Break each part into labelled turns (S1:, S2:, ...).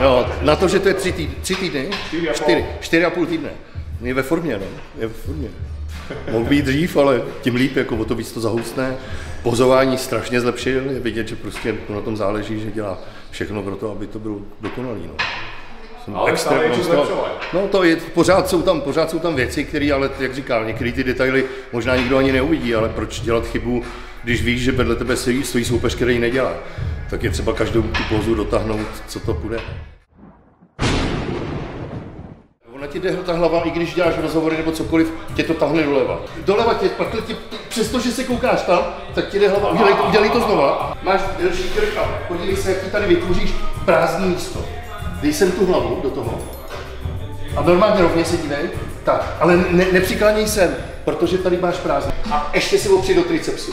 S1: Jo, na to, že to je 3 týdny, 4,5 týdne. Je ve formě, no, je ve formě. Mohl být dřív, ale tím líp, jako o to víc to zahoustne. Pozování strašně zlepšil, je vidět, že prostě na tom záleží, že dělá všechno pro to, aby to bylo dokonalý. No.
S2: Ale stále je zlepšovat.
S1: No to je, pořád jsou tam věci, které, ale jak říkal, některé ty detaily možná nikdo ani neuvidí, ale proč dělat chybu, když víš, že vedle tebe stojí soupeř, který ji nedělá. Tak je třeba každou tu pózu dotáhnout, co to půjde. Ona ti jde ta hlava, i když děláš rozhovory nebo cokoliv, tě to tahne doleva. Doleva tě, pak tě, přestože se koukáš tam, tak ti jde hlava, udělej to znova. Máš delší krk a podívej se, jak ti tady vytvoříš prázdné místo. Dej sem tu hlavu do toho a normálně rovně se dívej, tak, ale nepřikláněj sem, protože tady máš prázdný. A ještě si opři do tricepsu.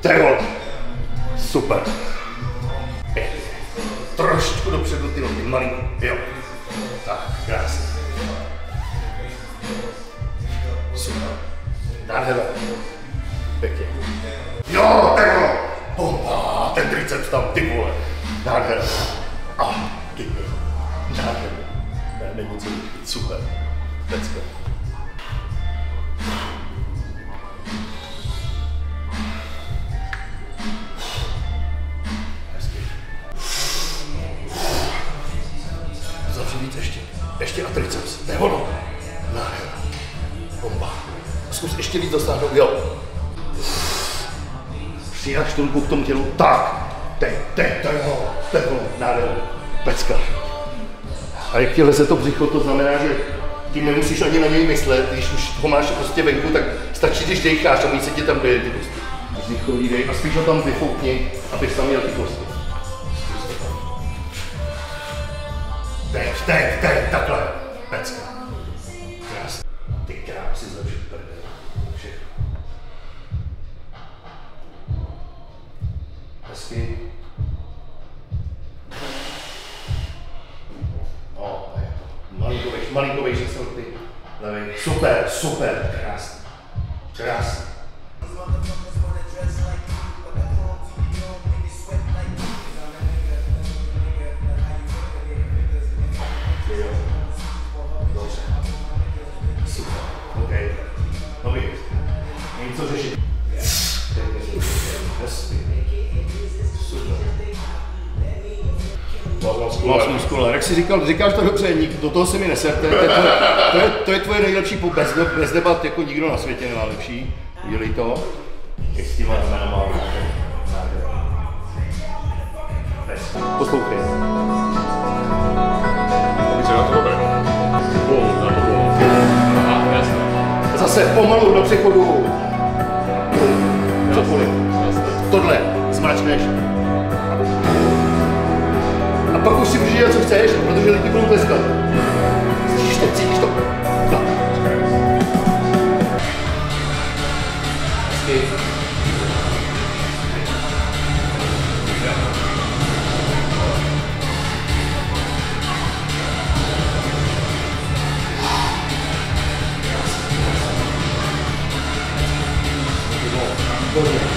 S1: Trevol. Super. Trošku dopředu ty nohy, malinko, jo. Tak, krásně. Super. Nádhera. Pěkně. Jo, takhle. Bomba, ten triceps tam, ty vole. Nádhera. Ty vole. Nádhera. Ne, není co říct. Super. Pecka. Ještě a triceps, to je ono. Nádhera. Bomba. Zkus ještě víc dosáhnout, jo. Přijáš tu ruku k tomu tělu, tak. To je ono, nádhera. Pecka. A jak ti leze to břicho, to znamená, že ty nemusíš ani na něj myslet, když už ho máš prostě venku, tak stačí, když dejcháš a víc se ti tam doje ty kosti. Vzdychový dej a spíš ho tam vyfoukni, abys tam měl ty kosti. Teď, takhle. Pecka. Krásně. Ty kráp si zlepšit prdel. Všechno. Hezky. No, malinko vejší sorty. Levej. Super. Krásně. Co řešit? Máš muskulár. Jak jsi říkáš to dobře, do toho se mi neserte. To je tvoje nejlepší, bez debat, jako nikdo na světě nemá lepší. Udělej to. Jak s těma ramenama. Poslouchej.
S2: Co na to dobré?
S1: Zase pomalu do přechodu. Cokoliv. Tohle zmáčkneš. A pak už si můžeš dělat, co chceš, protože lidi budou tleskat. Cítíš to, cítíš to. No. Dobré.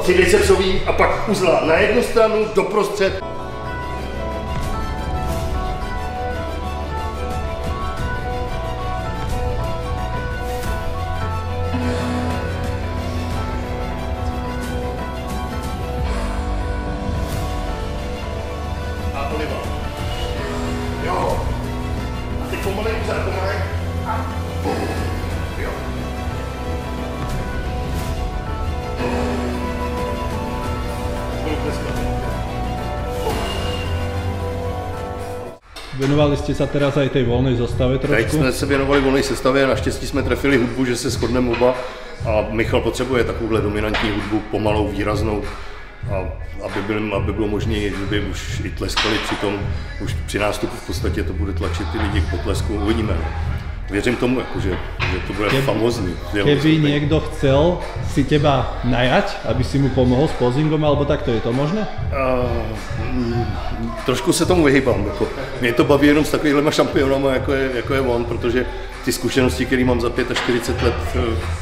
S1: Si bicepsový a pak uzla na jednu stranu, doprostřed. A polivá. pomalej úzak, pomalej. Jo.
S3: Venovali ste sa teraz aj tej voľnej zostave
S1: Teď
S3: trošku?
S1: jsme se věnovali volné sestavě, naštěstí jsme trefili hudbu, že se shodneme oba a Michal potřebuje takovouhle dominantní hudbu, pomalou, výraznou, a aby bylo možné, že by už i tleskali při tom, už při nástupu v podstatě to bude tlačit ty lidi k potlesku, uvidíme. Věřím tomu, že to bude famózní.
S3: Keby niekto chcel si teba najať, aby si mu pomohol s posingom, alebo takto, je to možné?
S1: Trošku se tomu vyhýbám. Jako. Mě to baví jenom s takovýhlema šampionama, jako je on, protože ty zkušenosti, které mám za 45 let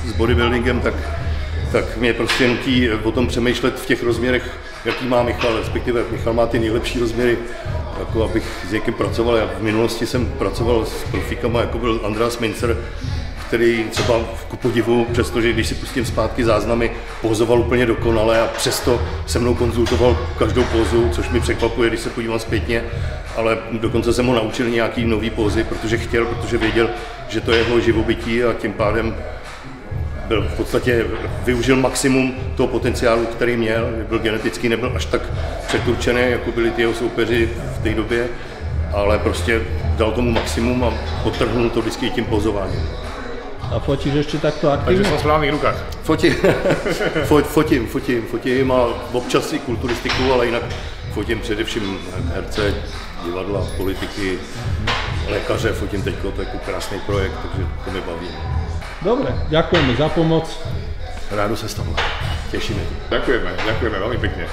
S1: s bodybuildingem, tak mě prostě nutí o tom přemýšlet v těch rozměrech, jaký má Michal, respektive Michal má ty nejlepší rozměry, jako abych s někým pracoval. Já v minulosti jsem pracoval s profíkama, jako byl Andreas Mincer, který třeba ku podivu, přestože když si pustím zpátky záznamy, pozoval úplně dokonale a přesto se mnou konzultoval každou pózu, což mi překvapuje, když se podívám zpětně, ale dokonce jsem ho naučil nějaký nový pózy, protože věděl, že to je jeho živobytí a tím pádem byl v podstatě využil maximum toho potenciálu, který měl, byl geneticky, nebyl až tak přeturčený, jako byli ty jeho soupeři v té době, ale prostě dal tomu maximum a podtrhnul to vždycky tím pozováním.
S3: A fotíš ještě takto aktivně?
S2: Takže jsem v správných rukách.
S1: Fotím a občas i kulturistiku, ale jinak fotím především herce, divadla, politiky, lékaře, fotím teďko, to je krásný projekt, takže to mě baví.
S3: Dobre, ďakujeme za pomoc.
S1: Rádo se stalo, těšíme.
S2: Ďakujeme veľmi pekne.